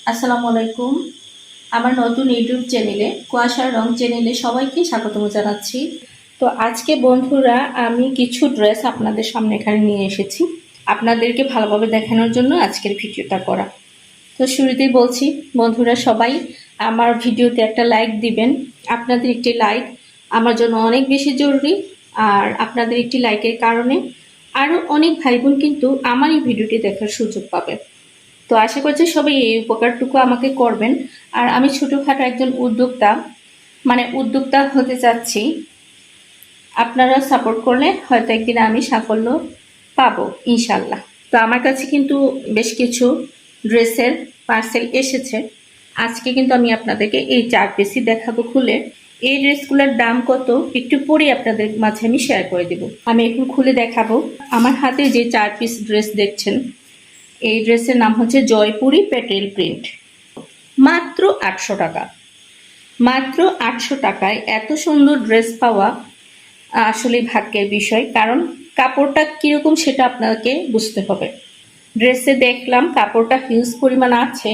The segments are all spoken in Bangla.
আসসালামু আলাইকুম। আমার নতুন ইউটিউব চ্যানেলে কুয়াশার রং চ্যানেলে সবাইকে স্বাগতম জানাচ্ছি। তো আজকে বন্ধুরা আমি কিছু ড্রেস আপনাদের সামনে এখানে নিয়ে এসেছি, আপনাদেরকে ভালোভাবে দেখানোর জন্য আজকের ভিডিওটা করা। তো শুরুতেই বলছি বন্ধুরা, সবাই আমার ভিডিওতে একটা লাইক দিবেন। আপনাদের একটি লাইক আমার জন্য অনেক বেশি জরুরি, আর আপনাদের একটি লাইকের কারণে আরও অনেক ভাই বোন কিন্তু আমার এই ভিডিওটি দেখার সুযোগ পাবে। তো আশা করছি সবাই এই উপকারটুকু আমাকে করবেন। আর আমি ছোটোখাটো একজন উদ্যোক্তা, মানে উদ্যোক্তা হতে চাচ্ছি। আপনারা সাপোর্ট করলে হয়তো একদিন আমি সাফল্য পাবো ইনশাল্লাহ। তো আমার কাছে কিন্তু বেশ কিছু ড্রেসের পার্সেল এসেছে। আজকে কিন্তু আমি আপনাদেরকে এই 4 পিসই দেখাবো খুলে। এই ড্রেসগুলোর দাম কত একটু পরে আপনাদের মাঝে আমি শেয়ার করে দেব। আমি এখন খুলে দেখাবো। আমার হাতে যে 4 পিস ড্রেস দেখছেন, এই ড্রেসের নাম হচ্ছে জয়পুরি পেটেল প্রিন্ট। মাত্র 800 টাকা। মাত্র 800 টাকায় এত সুন্দর ড্রেস পাওয়া আসলে ভাগ্যের বিষয়, কারণ কাপড়টা কীরকম সেটা আপনাকে বুঝতে হবে। ড্রেসে দেখলাম কাপড়টা হিউজ পরিমাণ আছে,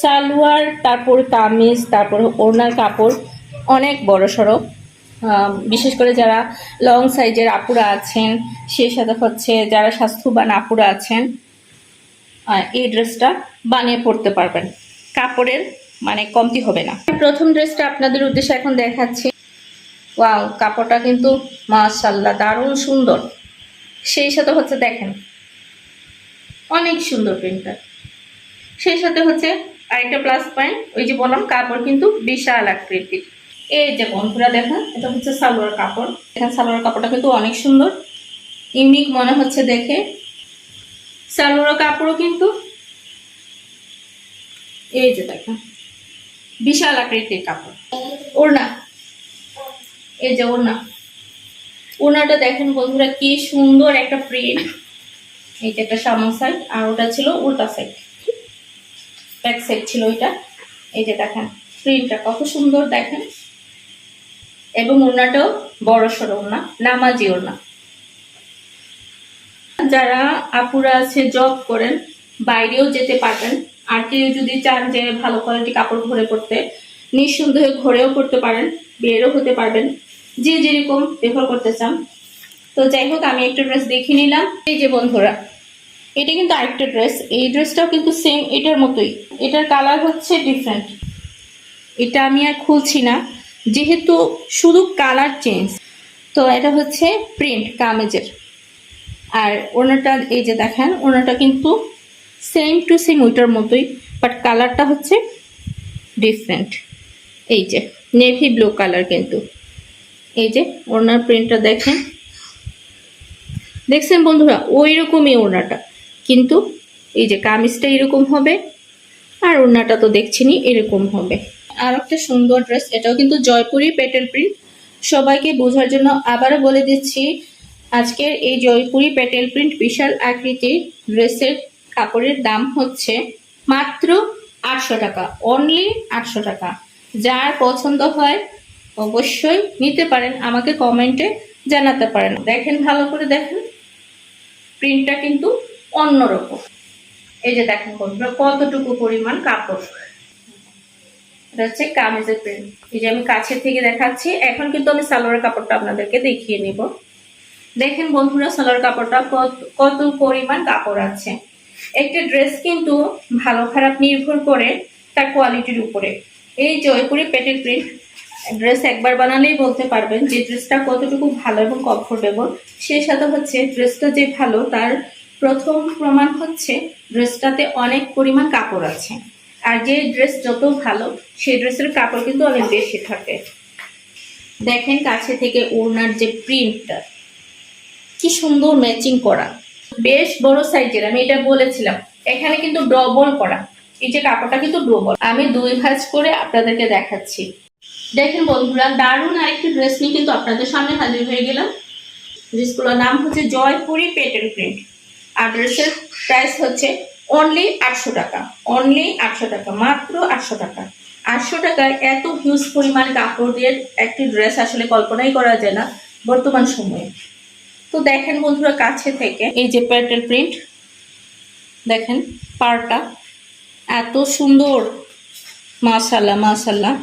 সালোয়ার, তারপর কামিজ, তারপর ওড়নার কাপড় অনেক বড় সড়ো। বিশেষ করে যারা লং সাইজের আপুরা আছেন, সেই সাথে হচ্ছে যারা স্বাস্থ্যবান আপুরা আছেন, এই ড্রেসটা বানিয়ে পড়তে পারবেন, কাপড়ের মানে কমতি হবে না। প্রথম ড্রেসটা আপনাদের উদ্দেশ্যে এখন দেখাচ্ছি। ওয়াও, কাপড়টা কিন্তু মাশাআল্লাহ দারুণ সুন্দর। সেই সাথে হচ্ছে দেখেন অনেক সুন্দর প্রিন্টটা। সেই সাথে হচ্ছে আরেকটা প্লাস পয়েন্ট, ওই যে বললাম কাপড় কিন্তু বিশাল আকৃতির। এই যে বন্ধুরা দেখেন, এটা হচ্ছে সালোয়ার কাপড়। দেখেন সালোয়ার কাপড়টা কিন্তু অনেক সুন্দর, ইউনিক মনে হচ্ছে দেখে। সালোয়ার কাপড়ও কিন্তু এই যে দেখেন বিশাল আকৃতির কাপড়। ওড়না, এই যে ওড়না, ওড়নাটা দেখেন বন্ধুরা কি সুন্দর একটা প্রিন্ট। এই যে একটা সামন সাইড, আর ওটা ছিল উল্টা সাইড, ব্যাক সাইড ছিল ওইটা। এই যে দেখেন প্রিন্টটা কত সুন্দর দেখেন, এবং ওড়নাটাও বড় সড়ো ওড়না, নামাজি ওড়না। যারা আপুরা আছে জব করেন, বাইরেও যেতে পারবেন। আর কেউ যদি চান যে ভালো কোয়ালিটি কাপড় ঘরে পড়তে, নিঃসন্দেহে ঘরেও পড়তে পারেন, বেরও হতে পারবেন, যে যেরকম প্রেফার করতে চান। তো যাই হোক, আমি একটা ড্রেস দেখে নিলাম। এই যে বন্ধুরা, এটা কিন্তু আরেকটা ড্রেস। এই ড্রেসটাও কিন্তু সেম এটার মতোই, এটার কালার হচ্ছে ডিফারেন্ট। এটা আমি আর খুলছি না, যেহেতু শুধু কালার চেঞ্জ। তো এটা হচ্ছে প্রিন্ট কামিজের। আর ওনাটা এই যে দেখেন, ওনাটা কিন্তু সেম টু সেম ওইটার মতোই, বাট কালারটা হচ্ছে ডিফারেন্ট। এই যে নেভি ব্লু কালার, কিন্তু এই যে ওনার প্রিন্টটা দেখেন, দেখছেন বন্ধুরা ওই রকমই ওনাটা, কিন্তু এই যে কামিজটা এরকম হবে, আর ওনাটা তো দেখছিনি এরকম হবে। আর একটা সুন্দর ড্রেস, এটাও কিন্তু জয়পুরি পেটেল প্রিন্ট। সবাইকে বোঝার জন্য আবারও বলে দিচ্ছি, আজকের এই জয়পুরি পেটেল প্রিন্ট বিশাল আকৃতির ড্রেসের কাপড়ের দাম হচ্ছে মাত্র 800 টাকা। অনলি 800 টাকা। যার পছন্দ হয় অবশ্যই নিতে পারেন, আমাকে কমেন্টে জানাতে পারেন। দেখেন ভালো করে দেখেন, প্রিন্টটা কিন্তু অন্যরকম। এই যে দেখেন বন্ধুরা কতটুকু পরিমাণ কাপড়। এটা হচ্ছে কামিজের প্রিন্ট। এই যে আমি কাছে থেকে দেখাচ্ছি। এখন কিন্তু আমি সালোয়ার কাপড়টা আপনাদেরকে দেখিয়ে নিব। দেখেন বন্ধুরা সালোয়ার কাপড়টা কত পরিমাণ কাপড় আছে। একটা ড্রেস কিন্তু ভালো খারাপ নির্ভর করে তার কোয়ালিটির উপরে। এই জয়পুরি পেটেল প্রিন্ট ড্রেস একবার বানালেই বলতে পারবেন যে ড্রেসটা কতটুকু ভালো এবং কমফোর্টেবল। সেই সাথে হচ্ছে ড্রেসটা যে ভালো তার প্রথম প্রমাণ হচ্ছে ড্রেসটাতে অনেক পরিমাণ কাপড় আছে। আর যে ড্রেস যত ভালো সেই ড্রেসের কাপড় কিন্তু অনেক বেশি থাকে। দেখেন কাছে থেকে ওড়নার যে প্রিন্টটা কি সুন্দর ম্যাচিং করা, বেশ বড় সাইজের। আমি এটা বলেছিলাম, এখানে কিন্তু ডবল করা। এই যে কাপড়টা কিন্তু ডবল। আমি 2 ভাঁজ করে আপনাদেরকে দেখাচ্ছি। দেখেন বন্ধুরা দারুণ আরেকটি ড্রেস নিয়ে কিন্তু আপনাদের সামনে হাজির হয়ে গেলাম। ড্রেসগুলোর নাম হচ্ছে জয়পুরি পেটেল প্রিন্ট, আর ড্রেসের প্রাইস হচ্ছে অনলি 800 টাকা। অনলি 800 টাকা, মাত্র 800 টাকা। 800 টাকায় এত হিউজ পরিমাণ কাপড় দিয়ে একটি ড্রেস আসলে কল্পনাই করা যায় না বর্তমান সময়ে। তো দেখেন বন্ধুরা কাছে থেকে, এই যে পেটেল প্রিন্ট দেখেন পাড়টা, এত সুন্দর, মাশাল্লাহ মাশাল্লাহ,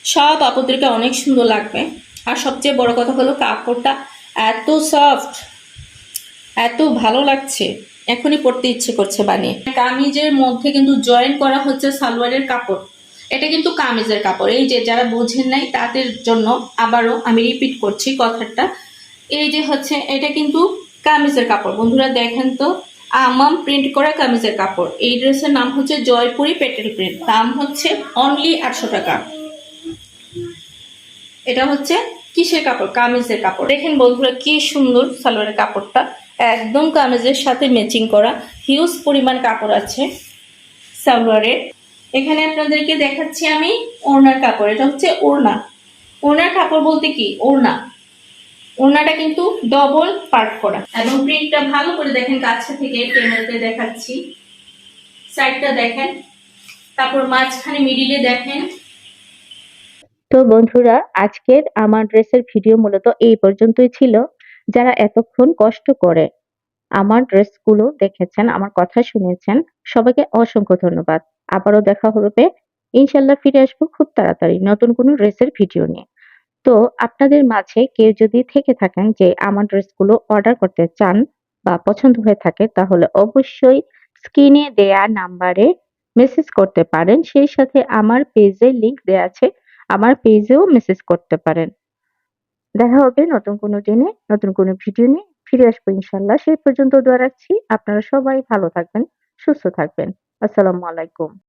সব আপুদেরকে অনেক সুন্দর লাগবে। আর সবচেয়ে বড় কথা হলো কাপড়টা এত সফট, এত ভালো লাগছে, এখনই পড়তে ইচ্ছে করছে বানিয়ে। কামিজের মধ্যে কিন্তু জয়েন করা হচ্ছে সালোয়ারের কাপড়, এটা কিন্তু কামিজের কাপড়। এই যে যারা বোঝেন নাই তাদের জন্য আবারও আমি রিপিট করছি কথাটা। এই যে হচ্ছে এটা কিন্তু কামিজের কাপড়, বন্ধুরা দেখেন তো, আমাম প্রিন্ট করা কামিজের কাপড়। এই ড্রেসের নাম হচ্ছে জয়পুরি পেটেল প্রিন্ট, দাম হচ্ছে অনলি 800 টাকা। এটা হচ্ছে কিসের কাপড়? কামিজের কাপড়। দেখেন বন্ধুরা কি সুন্দর সালোয়ারের কাপড়টা, একদম কামিজের সাথে ম্যাচিং করা, হিউজ পরিমাণ কাপড় আছে সালোয়ারের। এখানে আপনাদেরকে দেখাচ্ছি আমি ওড়নার কাপড়। এটা হচ্ছে ওড়না, ওড়নার কাপড় বলতে কি ওড়না, ওড়নাটা কিন্তু ডবল পার্ট করা এবং প্রিন্টটা ভালো করে দেখেন, কাছে থেকে ক্যামেরাতে দেখাচ্ছি, সাইডটা দেখেন, তারপর মাঝখানে মিডিলে দেখেন। তো বন্ধুরা আজকের আমার ড্রেসের ভিডিও মূলত এই পর্যন্তই ছিল। যারা এতক্ষণ কষ্ট করে আমার ড্রেসগুলো দেখেছেন, আমার কথা শুনেছেন, সবাইকে অসংখ্য ধন্যবাদ। আবারও দেখা হবে, ইনশাল্লাহ ফিরে আসবো খুব তাড়াতাড়ি নতুন কোনো ড্রেসের ভিডিও নিয়ে। তো আপনাদের মাঝে কেউ যদি থেকে থাকেন যে আমার ড্রেসগুলো অর্ডার করতে চান বা পছন্দ হয়ে থাকে, তাহলে অবশ্যই স্ক্রিনে দেয়া নাম্বারে মেসেজ করতে পারেন। সেই সাথে আমার পেজে লিংক দেয়া আছে, আমার পেজেও মেসেজ করতে পারেন। দেখা হবে নতুন কোনো দিনে নতুন কোনো ভিডিও নিয়ে, ফিরে আসবো ইনশাল্লাহ। সেই পর্যন্ত দোয়া রাখছি, আপনারা সবাই ভালো থাকবেন, সুস্থ থাকবেন। আসসালামু আলাইকুম।